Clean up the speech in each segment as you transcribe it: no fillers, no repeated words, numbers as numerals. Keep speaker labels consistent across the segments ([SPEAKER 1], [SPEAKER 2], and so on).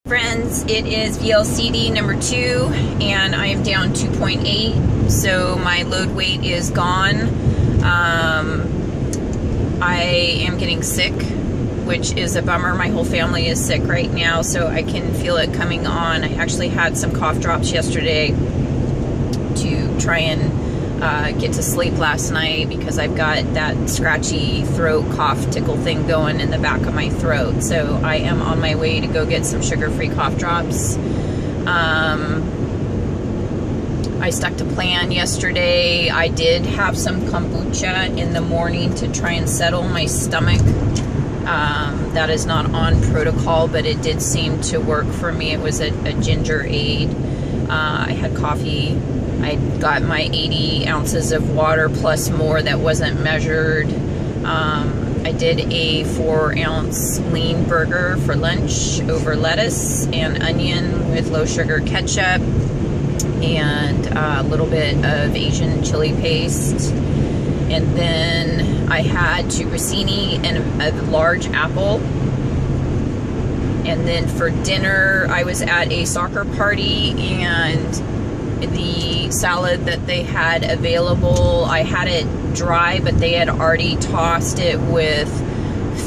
[SPEAKER 1] Friends, it is VLCD number 2 and I am down 2.8, so my load weight is gone. I am getting sick, which is a bummer. My whole family is sick right now, so I can feel it coming on. I actually had some cough drops yesterday to try and get to sleep last night because I've got that scratchy throat cough tickle thing going in the back of my throat. So I am on my way to go get some sugar-free cough drops. I stuck to plan yesterday. I did have some kombucha in the morning to try and settle my stomach. That is not on protocol, but it did seem to work for me. It was a ginger aid. I had coffee. I got my 80 ounces of water plus more that wasn't measured. I did a 4-ounce lean burger for lunch over lettuce and onion with low sugar ketchup and a little bit of Asian chili paste. And then I had 2 grissini and a large apple. And then for dinner, I was at a soccer party, and the salad that they had available, I had it dry, but they had already tossed it with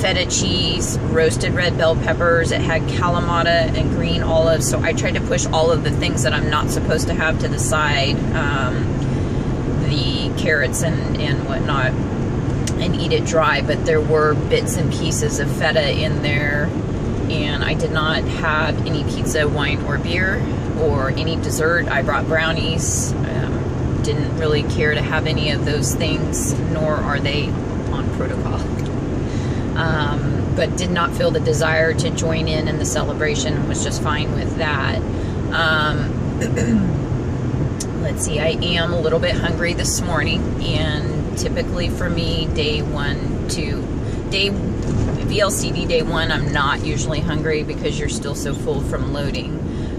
[SPEAKER 1] feta cheese, roasted red bell peppers. It had kalamata and green olives, so I tried to push all of the things that I'm not supposed to have to the side, the carrots and whatnot, and eat it dry. But there were bits and pieces of feta in there, and I did not have any pizza, wine, or beer, or any dessert. I brought brownies. Didn't really care to have any of those things, nor are they on protocol. But did not feel the desire to join in the celebration and was just fine with that. Let's see, I am a little bit hungry this morning, and typically for me, VLCD day 1, I'm not usually hungry because you're still so full from loading.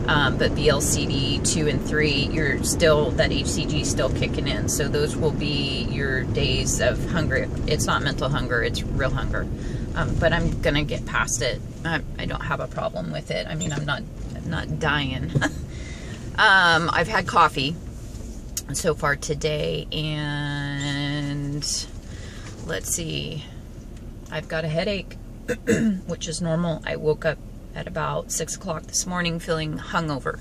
[SPEAKER 1] But VLCD 2 and 3, you're still, that hCG is still kicking in. So those will be your days of hunger. It's not mental hunger, it's real hunger. But I'm gonna get past it. I don't have a problem with it. I mean, I'm not dying. I've had coffee so far today, and let's see, I've got a headache, which is normal. I woke up at about 6 o'clock this morning feeling hungover,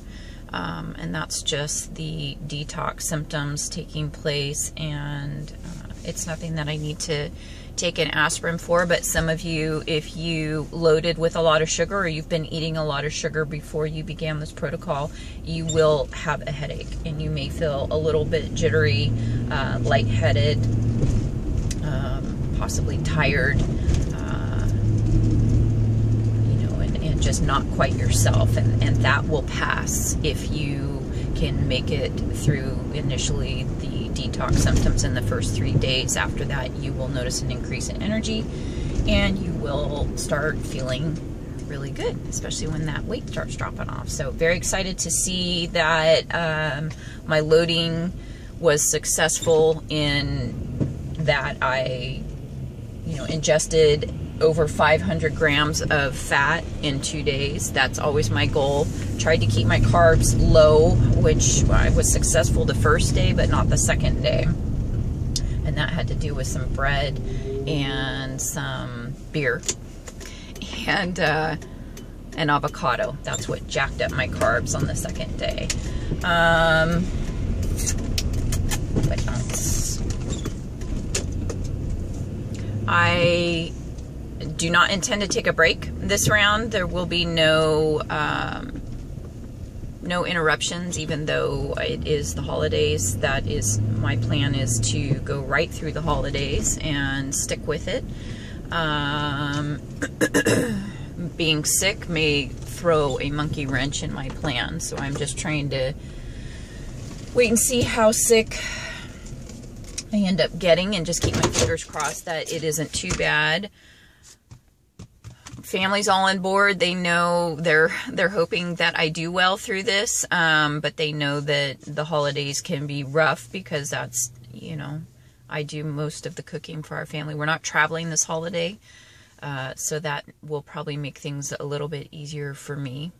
[SPEAKER 1] and that's just the detox symptoms taking place, and it's nothing that I need to take an aspirin for. But some of you, if you loaded with a lot of sugar, or you've been eating a lot of sugar before you began this protocol, you will have a headache, and you may feel a little bit jittery, lightheaded, possibly tired, just not quite yourself, and that will pass if you can make it through initially the detox symptoms in the first 3 days. After that, you will notice an increase in energy, and you will start feeling really good, especially when that weight starts dropping off. So very excited to see that my loading was successful in that I ingested over 500 grams of fat in 2 days. That's always my goal. Tried to keep my carbs low, which I was successful the first day, but not the second day. And that had to do with some bread and some beer and an avocado. That's what jacked up my carbs on the second day. What else? I do not intend to take a break this round. There will be no interruptions, even though it is the holidays. That is, my plan is to go right through the holidays and stick with it. Being sick may throw a monkey wrench in my plan, so I'm just trying to wait and see how sick I end up getting, and just keep my fingers crossed that it isn't too bad. Family's all on board. They know, they're hoping that I do well through this, but they know that the holidays can be rough because that's, I do most of the cooking for our family. We're not traveling this holiday, so that will probably make things a little bit easier for me.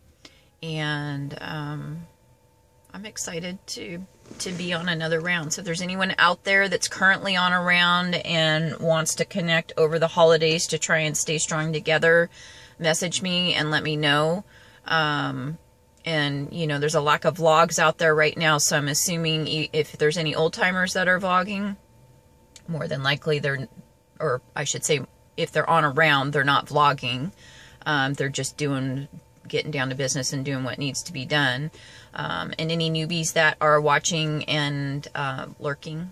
[SPEAKER 1] and I'm excited to be on another round. So if there's anyone out there that's currently on a round and wants to connect over the holidays to try and stay strong together, message me and let me know. And, you know, there's a lack of vlogs out there right now, so I'm assuming if there's any old-timers that are vlogging, more than likely they're, or I should say, if they're on a round, they're not vlogging. They're just getting down to business and doing what needs to be done. And any newbies that are watching and lurking,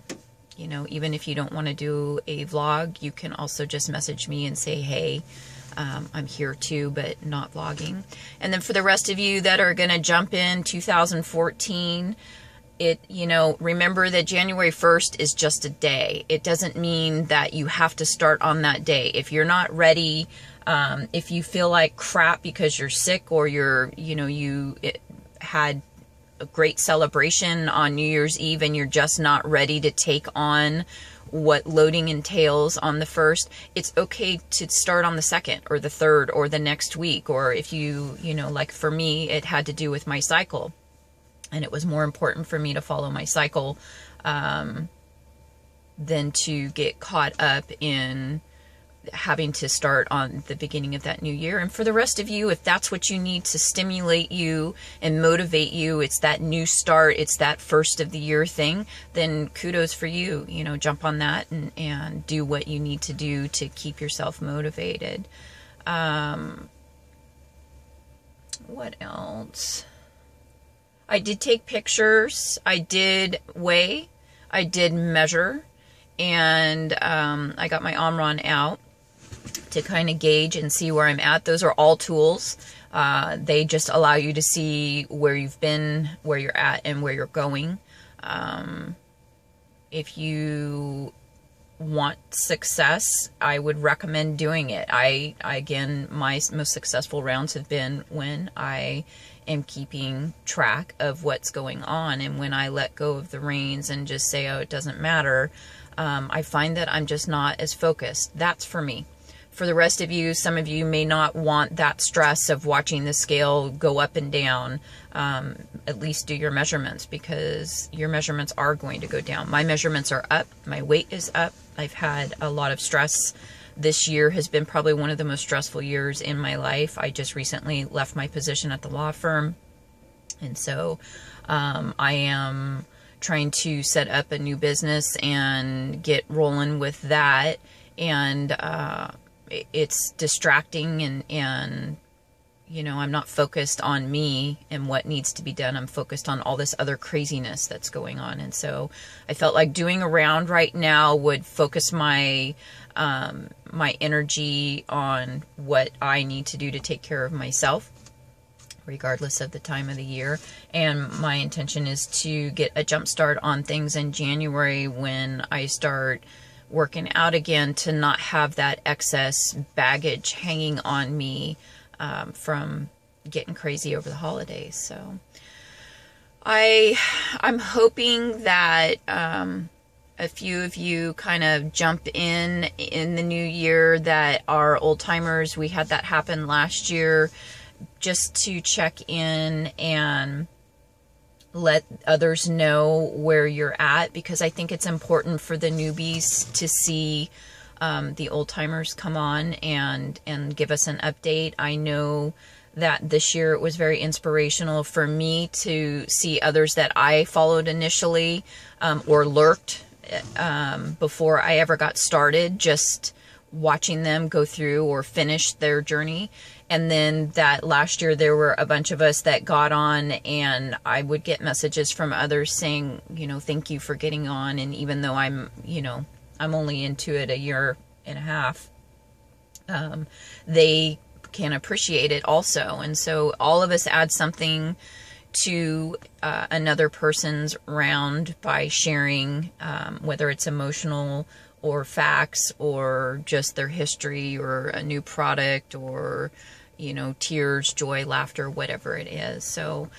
[SPEAKER 1] you know, even if you don't want to do a vlog, you can also just message me and say, hey, I'm here too, but not vlogging. And then for the rest of you that are going to jump in 2014, you know, remember that January 1st is just a day. It doesn't mean that you have to start on that day. If you're not ready, if you feel like crap because you're sick, or you had a great celebration on New Year's Eve and you're just not ready to take on what loading entails on the 1st, it's okay to start on the 2nd or the 3rd or the next week. Or if you know, like for me, it had to do with my cycle, and it was more important for me to follow my cycle than to get caught up in having to start on the beginning of that new year. And for the rest of you, if that's what you need to stimulate you and motivate you, it's that new start, it's that first of the year thing, then kudos for you. You know, jump on that and do what you need to do to keep yourself motivated. What else? I did take pictures, I did weigh, I did measure, and I got my Omron out to kind of gauge and see where I'm at. Those are all tools. They just allow you to see where you've been, where you're at, and where you're going. If you want success, I would recommend doing it. Again, my most successful rounds have been when I am keeping track of what's going on, and when I let go of the reins and just say, oh, it doesn't matter, I find that I'm just not as focused. That's for me. For the rest of you, some of you may not want that stress of watching the scale go up and down. At least do your measurements, because your measurements are going to go down. My measurements are up. My weight is up. I've had a lot of stress. This year has been probably one of the most stressful years in my life. I just recently left my position at the law firm. And so I am trying to set up a new business and get rolling with that. And it's distracting, and you know, I'm not focused on me and what needs to be done. I'm focused on all this other craziness that's going on. And so I felt like doing a round right now would focus my my energy on what I need to do to take care of myself, regardless of the time of the year. And my intention is to get a jump start on things in January when I start working out again, to not have that excess baggage hanging on me from getting crazy over the holidays. So I'm hoping that a few of you kind of jump in the new year that are old timers. We had that happen last year, just to check in and let others know where you're at, because I think it's important for the newbies to see the old timers come on and give us an update. I know that this year it was very inspirational for me to see others that I followed initially or lurked before I ever got started, just watching them go through or finish their journey. And then that last year there were a bunch of us that got on, and I would get messages from others saying, you know, thank you for getting on. And even though I'm only into it a year and a half, they can appreciate it also. And so all of us add something to another person's round by sharing, whether it's emotional or facts or just their history or a new product or, you know, tears, joy, laughter, whatever it is. So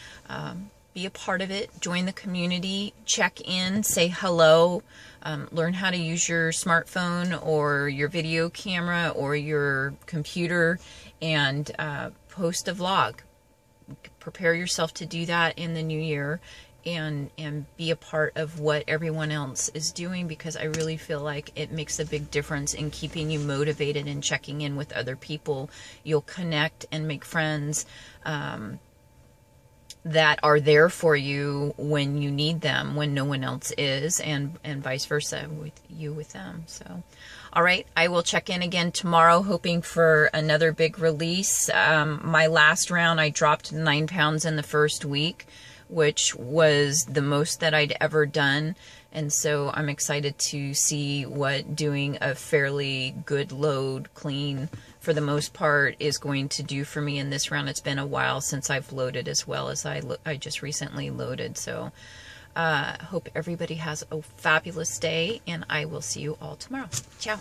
[SPEAKER 1] be a part of it, join the community, check in, say hello, learn how to use your smartphone or your video camera or your computer, and post a vlog. prepare yourself to do that in the new year, and be a part of what everyone else is doing, because I really feel like it makes a big difference in keeping you motivated and checking in with other people. You'll connect and make friends that are there for you when you need them, when no one else is, and vice versa with them. So, all right, I will check in again tomorrow, hoping for another big release. My last round, I dropped 9 pounds in the first week, which was the most that I'd ever done. And so I'm excited to see what doing a fairly good load, clean for the most part, is going to do for me in this round. It's been a while since I've loaded as well as I just recently loaded. So hope everybody has a fabulous day, and I will see you all tomorrow. Ciao.